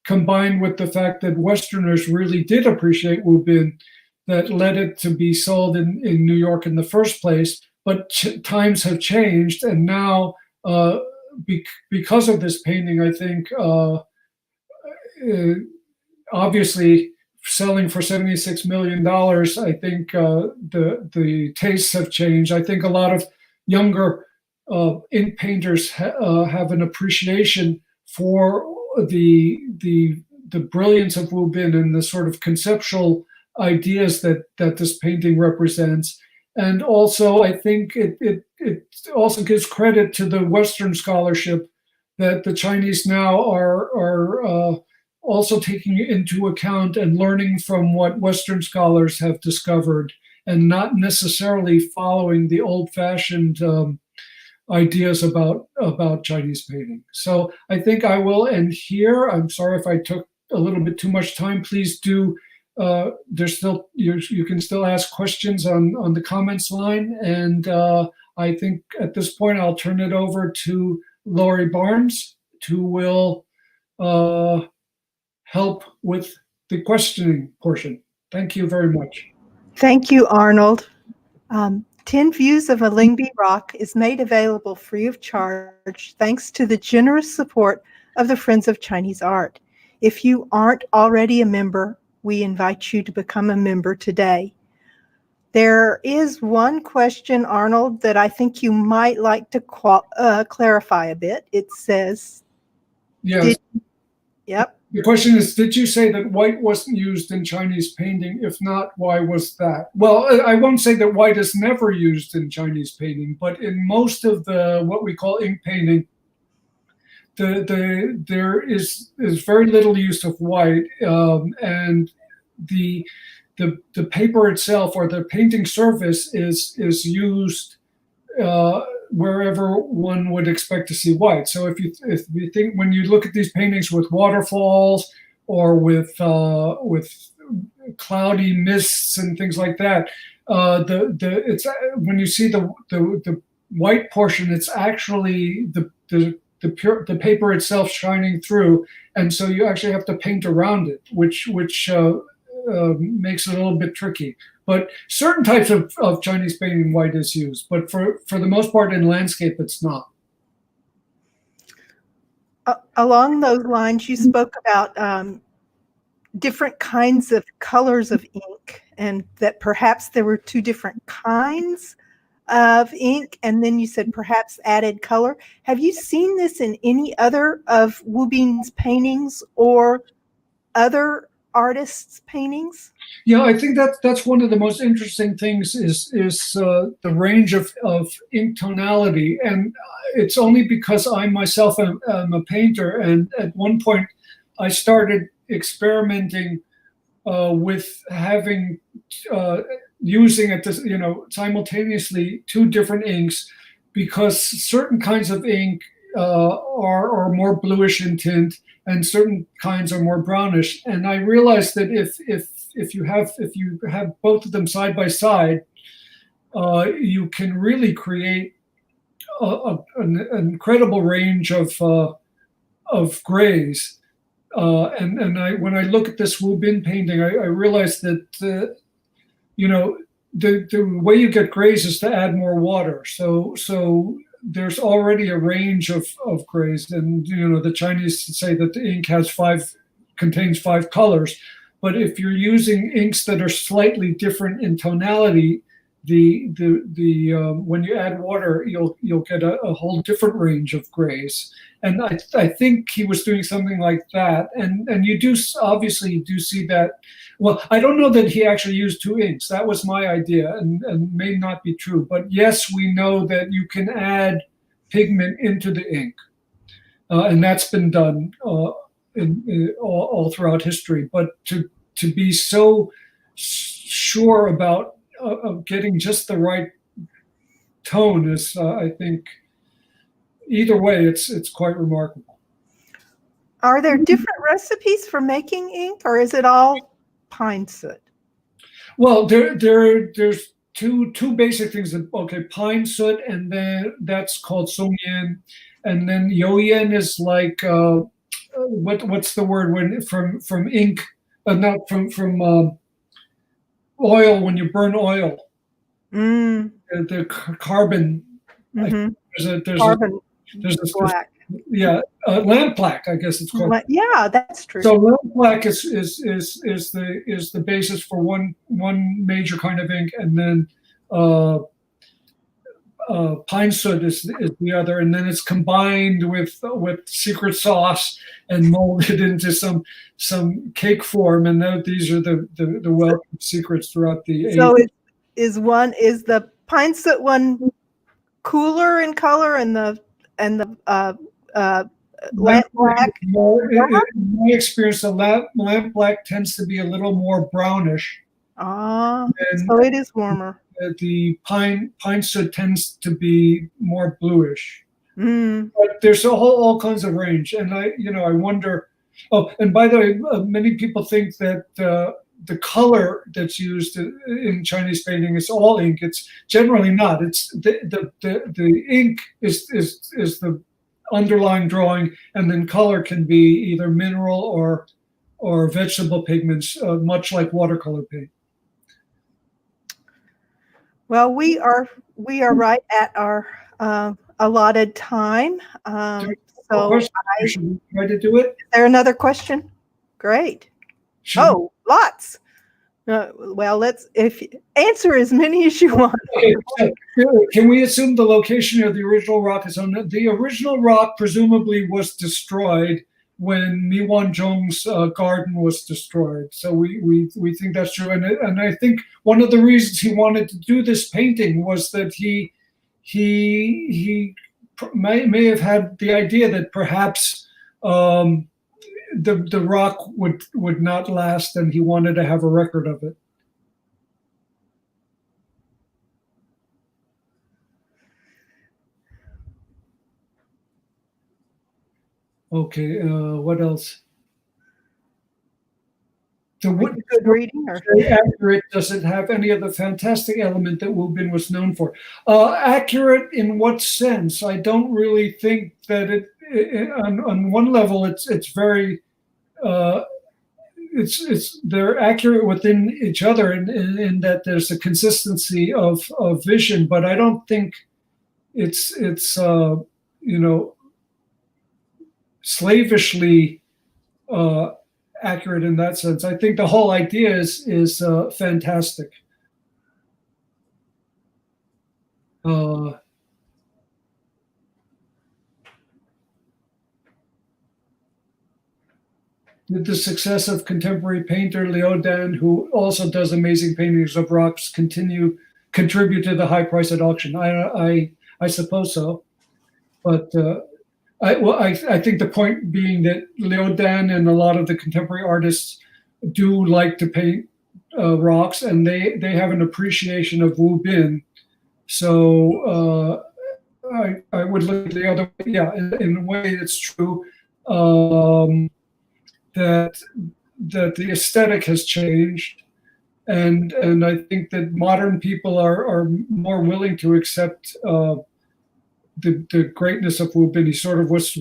combined with the fact that Westerners really did appreciate Wu Bin, that led it to be sold in New York in the first place. But times have changed, and now because of this painting, I think obviously selling for $76 million, I think the tastes have changed. I think a lot of younger ink painters have an appreciation for the brilliance of Wu Bin and the sort of conceptual ideas that this painting represents. And also, I think it also gives credit to the Western scholarship that the Chinese now are also taking into account and learning from what Western scholars have discovered, and not necessarily following the old-fashioned ideas about Chinese painting. So I think I will end here. I'm sorry if I took a little bit too much time. Please do. There's still you can still ask questions on the comments line, and I think at this point I'll turn it over to Laurie Barnes, who will help with the questioning portion. Thank you very much. Thank you, Arnold. 10 Views of a Lingbi Rock is made available free of charge thanks to the generous support of the Friends of Chinese Art. If you aren't already a member, we invite you to become a member today. There is one question, Arnold, that I think you might like to clarify a bit. It says, yes. Yep. The question is, did you say that white wasn't used in Chinese painting? If not, why was that? Well, I won't say that white is never used in Chinese painting, but in most of the what we call ink painting, there is very little use of white, and the paper itself or the painting surface is used wherever one would expect to see white. So if you think, when you look at these paintings with waterfalls or with cloudy mists and things like that, it's when you see the white portion, it's actually the paper itself shining through, and so you actually have to paint around it, which makes it a little bit tricky. But certain types of Chinese painting, white is used, but for the most part in landscape, it's not. Along those lines, you spoke about different kinds of colors of ink, and that perhaps there were two different kinds of ink, and then you said perhaps added color. Have you seen this in any other of Wu Bin's paintings or other artists' paintings? Yeah, I think that's one of the most interesting things is the range of ink tonality, and it's only because I myself am a painter, and at one point I started experimenting with having using at this, simultaneously two different inks, because certain kinds of ink are more bluish in tint, and certain kinds are more brownish. And I realized that if you have both of them side by side, you can really create an incredible range of grays. And when I look at this Wu Bin painting, I realized that the way you get grays is to add more water. So there's already a range of grays, and the Chinese say that the ink contains 5 colors. But if you're using inks that are slightly different in tonality, when you add water, you'll get a whole different range of grays. And I think he was doing something like that. And you do obviously see that. Well, I don't know that he actually used 2 inks. That was my idea, and may not be true. But yes, we know that you can add pigment into the ink, and that's been done all throughout history. But to be so sure about getting just the right tone is, I think, either way, it's quite remarkable. Are there different recipes for making ink, or is it all pine soot? Well, there's two basic things. Okay, pine soot, and then that's called songyan, and then yoyan is like what's the word when from ink, not from oil when you burn oil. The carbon. Mm-hmm. There's Carbon a black. yeah, lamp black, I guess it's called. Yeah, that's true. So lamp black is the basis for one major kind of ink, and then pine soot is the other, and then it's combined with secret sauce and molded into some cake form, and these are the welcome secrets throughout the. So is the pine soot one cooler in color, and the lamp black? In my experience, the lamp black tends to be a little more brownish. So it is warmer. The pine soot tends to be more bluish. Mm. But there's all kinds of range, and I wonder. Oh, and by the way, many people think that the color that's used in Chinese painting is all ink. It's generally not. It's the ink is the underlying drawing, and then color can be either mineral or vegetable pigments, much like watercolor paint. Well, we are right at our allotted time. So should we try to do it? Is there another question? Great. Oh, lots. Well, answer as many as you want. Okay. Can we assume the location of the original rock is on the original rock? Presumably was destroyed when Mi Wanzhong's garden was destroyed. So we think that's true, and I think one of the reasons he wanted to do this painting was that he may have had the idea that perhaps the rock would not last, and he wanted to have a record of it. Okay, what else? Good reading, or accurate? Does it have any of the fantastic element that Wu Bin was known for? Accurate in what sense? I don't really think that it on one level it's very they're accurate within each other in that there's a consistency of vision, but I don't think it's slavishly accurate in that sense. I think the whole idea is fantastic. Did the success of contemporary painter Liu Dan, who also does amazing paintings of rocks, contribute to the high price at auction? I suppose so, but I think the point being that Liu Dan and a lot of the contemporary artists do like to paint rocks, and they have an appreciation of Wu Bin. So I would look the other way. Yeah, in a way, it's true. That the aesthetic has changed, and I think that modern people are more willing to accept the greatness of Wu Bin. He sort of was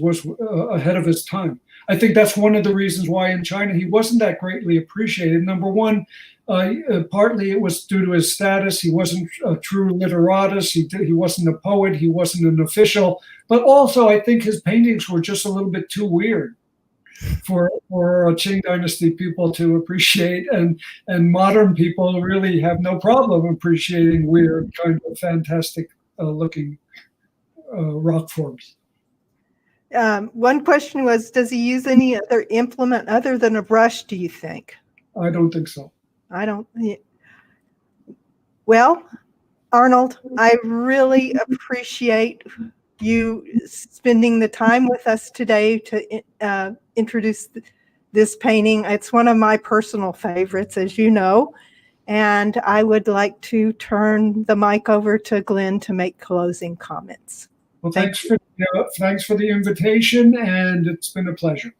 ahead of his time. I think that's one of the reasons why in China he wasn't that greatly appreciated. Number one, partly it was due to his status. He wasn't a true literatus. He wasn't a poet. He wasn't an official. But also, I think his paintings were just a little bit too weird for Qing Dynasty people to appreciate, and modern people really have no problem appreciating weird, kind of fantastic looking rock forms. One question was, does he use any other implement other than a brush, do you think? I don't think so. I don't. Well, Arnold, I really appreciate you spending the time with us today to introduce this painting. It's one of my personal favorites, as you know, and I would like to turn the mic over to Glenn to make closing comments. Well, thanks for the invitation, and it's been a pleasure.